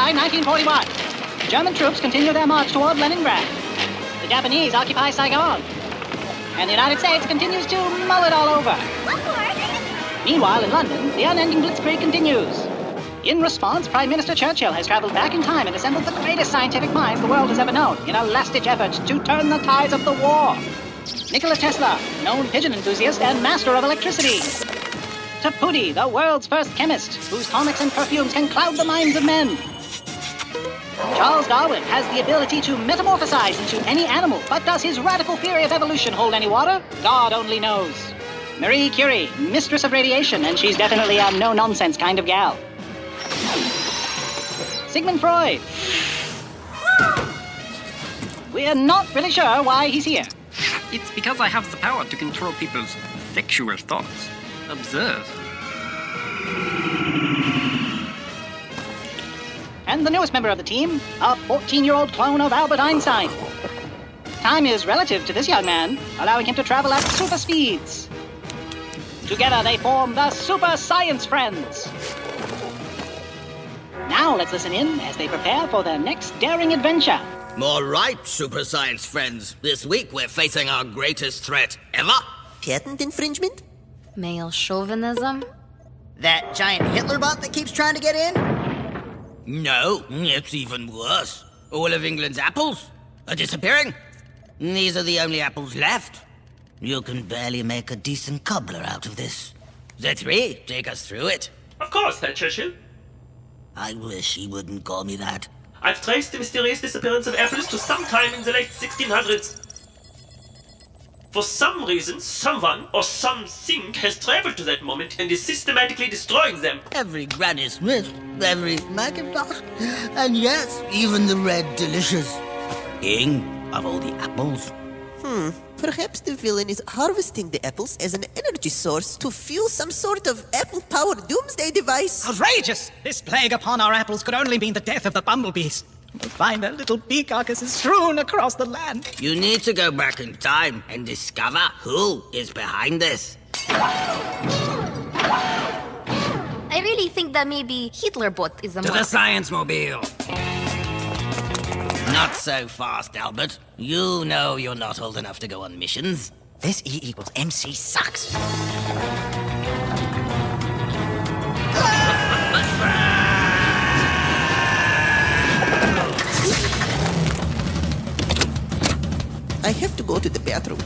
July 1941. German troops continue their march toward Leningrad. The Japanese occupy Saigon. And the United States continues to mull it all over. Meanwhile, in London, the unending blitzkrieg continues. In response, Prime Minister Churchill has traveled back in time and assembled the greatest scientific minds the world has ever known in a last-ditch effort to turn the tides of the war. Nikola Tesla, known pigeon enthusiast and master of electricity. Taputi, the world's first chemist, whose tonics and perfumes can cloud the minds of men. Charles Darwin has the ability to metamorphosize into any animal, but does his radical theory of evolution hold any water? God only knows. Marie Curie, mistress of radiation, and she's definitely a no-nonsense kind of gal. Sigmund Freud. We're not really sure why he's here. It's because I have the power to control people's sexual thoughts. Observe. And the newest member of the team, a 14-year-old clone of Albert Einstein. Time is relative to this young man, allowing him to travel at super speeds. Together they form the Super Science Friends. Now let's listen in as they prepare for their next daring adventure. All right, Super Science Friends. This week we're facing our greatest threat ever. Patent infringement? Male chauvinism? That giant Hitler bot that keeps trying to get in? No, it's even worse. All of England's apples are disappearing. These are the only apples left. You can barely make a decent cobbler out of this. Z3, take us through it. Of course, Herr Churchill. I wish he wouldn't call me that. I've traced the mysterious disappearance of apples to sometime in the late 1600s. For some reason, someone or something has traveled to that moment and is systematically destroying them. Every Granny Smith, every Macintosh, and yes, even the Red Delicious. King of all the apples. Perhaps the villain is harvesting the apples as an energy source to fuel some sort of apple-powered doomsday device. Outrageous! This plague upon our apples could only mean the death of the bumblebees. We'll find their little bee carcasses strewn across the land. You need to go back in time and discover who is behind this. I really think that maybe Hitlerbot is a To the Science Mobile. Not so fast, Albert. You know you're not old enough to go on missions. This E equals MC sucks. I have to go to the bathroom.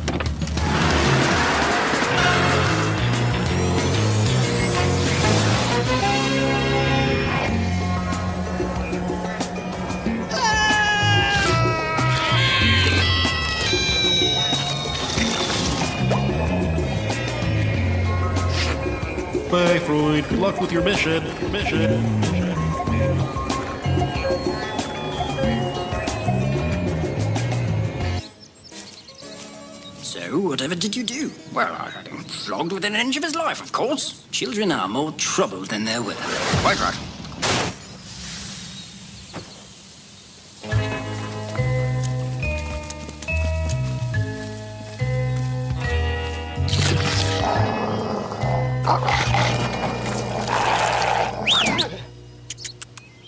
Bye, Freud. Good luck with your mission. So, whatever did you do? Well, I had him flogged within an inch of his life, of course. Children are more trouble than they're worth. Quite right.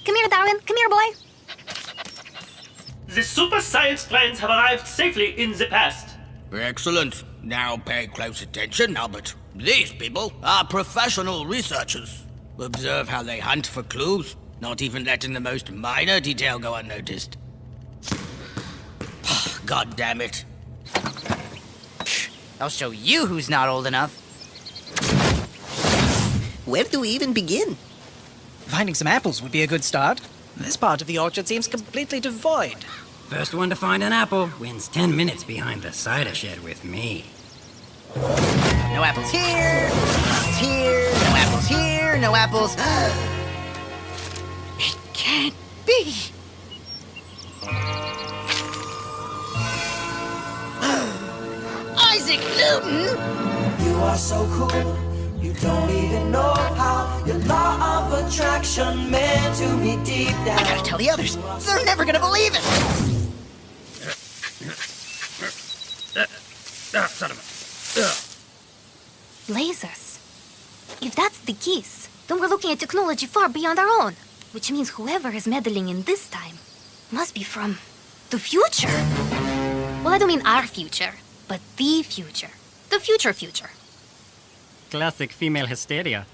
Come here, Darwin. Come here, boy. The Super Science Friends have arrived safely in the past. Excellent. Now pay close attention, Albert. These people are professional researchers. Observe how they hunt for clues, not even letting the most minor detail go unnoticed. God damn it. I'll show you who's not old enough. Where do we even begin? Finding some apples would be a good start. This part of the orchard seems completely devoid. First one to find an apple wins 10 minutes behind the cider shed with me. No apples here, no apples here, no apples. It can't be. Isaac Newton! You are so cool, you don't even know how your law of attraction meant to me deep down. I gotta tell the others. They're never gonna believe it. Son of a... Lasers. If that's the case, then we're looking at technology far beyond our own. Which means whoever is meddling in this time must be from the future. Well, I don't mean our future, but the future. The future. Classic female hysteria.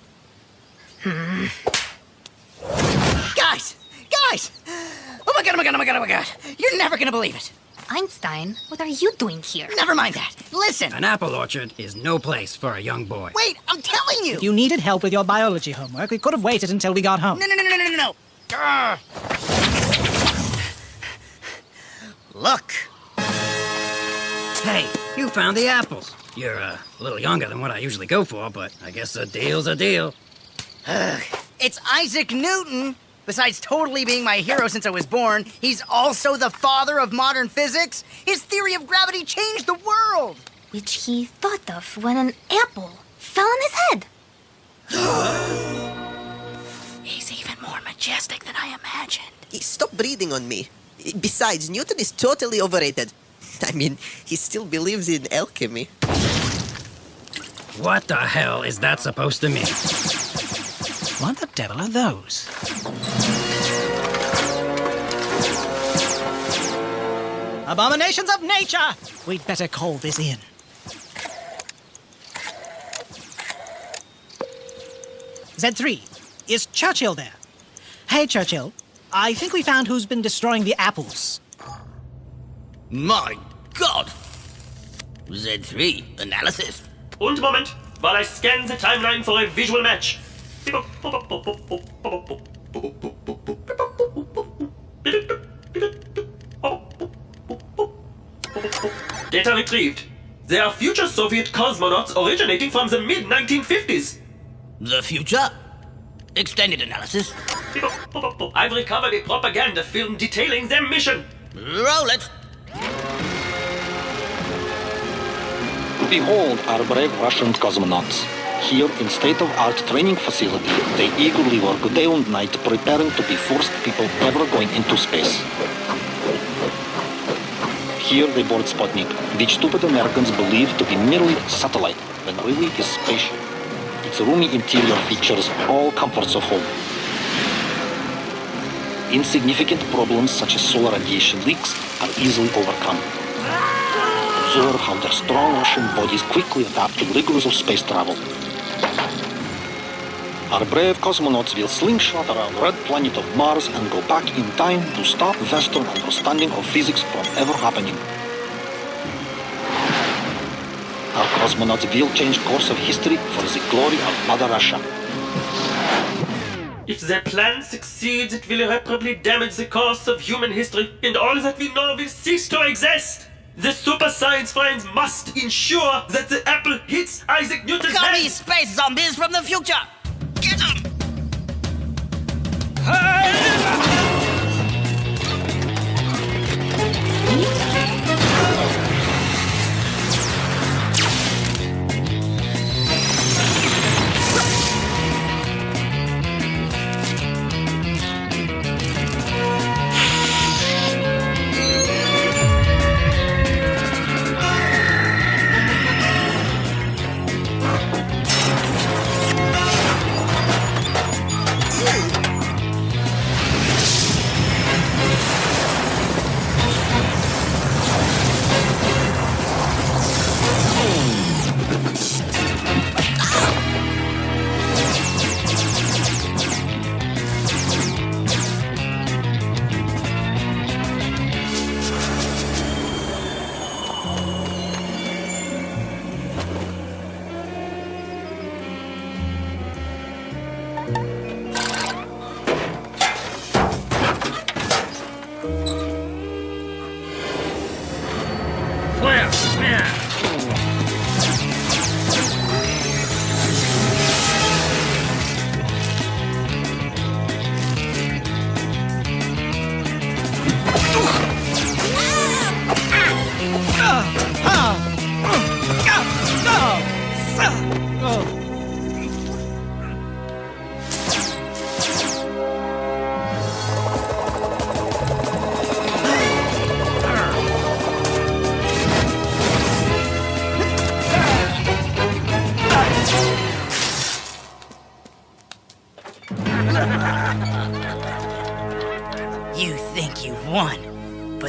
Guys! Oh my god! You're never gonna believe it. Einstein, what are you doing here? Never mind that. Listen! An apple orchard is no place for a young boy. Wait, I'm telling you! If you needed help with your biology homework, we could have waited until we got home. No. Look. Hey, you found the apples. You're a little younger than what I usually go for, but I guess a deal's a deal. It's Isaac Newton. Besides totally being my hero since I was born, he's also the father of modern physics. His theory of gravity changed the world. Which he thought of when an apple fell on his head. He's even more majestic than I imagined. Stop breathing on me. Besides, Newton is totally overrated. I mean, he still believes in alchemy. What the hell is that supposed to mean? What the devil are those? Abominations of nature! We'd better call this in. Z3, is Churchill there? Hey, Churchill. I think we found who's been destroying the apples. My God! Z3, analysis. Und Moment, while I scan the timeline for a visual match. Data retrieved. There are future Soviet cosmonauts originating from the mid-1950s. The future? Extended analysis. I've recovered a propaganda film detailing their mission. Roll it. Behold our brave Russian cosmonauts. Here in state-of-art training facility, they eagerly work day and night preparing to be first people ever going into space. Here they board Sputnik, which stupid Americans believe to be merely a satellite, when really is spaceship. Its roomy interior features all comforts of home. Insignificant problems such as solar radiation leaks are easily overcome. Observe how their strong Russian bodies quickly adapt to the rigors of space travel. Our brave cosmonauts will slingshot around the red planet of Mars and go back in time to stop Western understanding of physics from ever happening. Our cosmonauts will change course of history for the glory of Mother Russia. If their plan succeeds, it will irreparably damage the course of human history, and all that we know will cease to exist. The super science minds must ensure that the apple hits Isaac Newton's Call head. me space zombies from the future! Get them!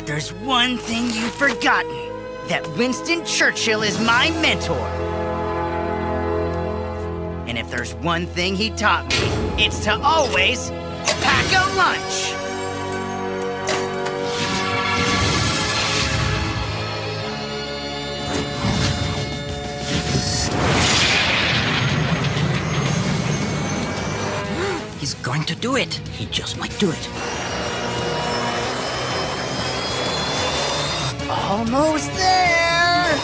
But there's one thing you've forgotten. That Winston Churchill is my mentor. And if there's one thing he taught me, it's to always pack a lunch. He's going to do it. He just might do it. Almost there!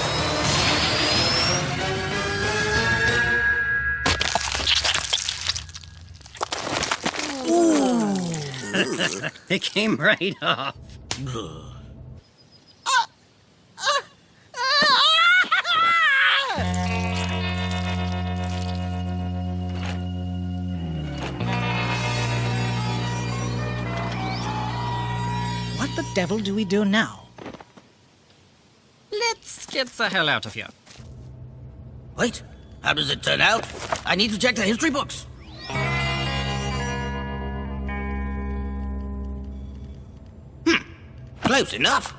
It came right off. What the devil do we do now? Let's get the hell out of here. Wait, how does it turn out? I need to check the history books. Close enough.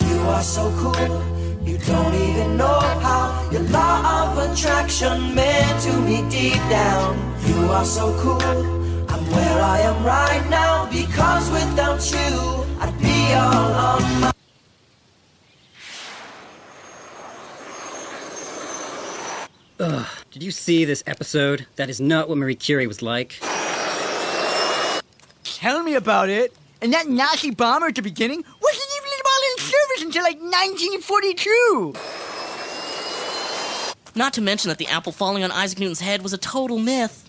You are so cool, you don't even know how. Your law of attraction meant to me deep down. You are so cool, I'm where I am right now. Because without you, I'd be all on my Ugh, did you see this episode? That is not what Marie Curie was like. Tell me about it. And that Nazi bomber at the beginning wasn't even in service until like 1942. Not to mention that the apple falling on Isaac Newton's head was a total myth.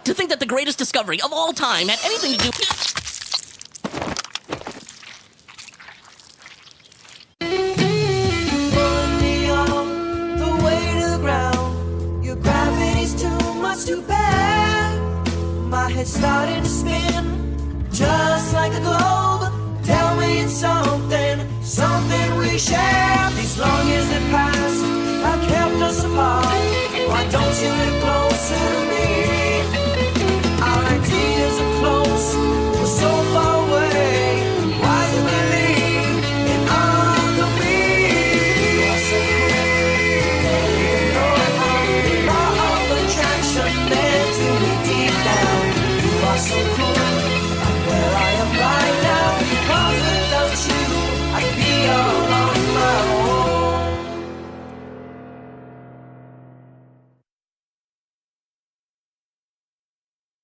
To think that the greatest discovery of all time had anything to do... Pulling me on the way to the ground. Your gravity's too much to bear. My head started to spin, just like a globe. Tell me it's something we share.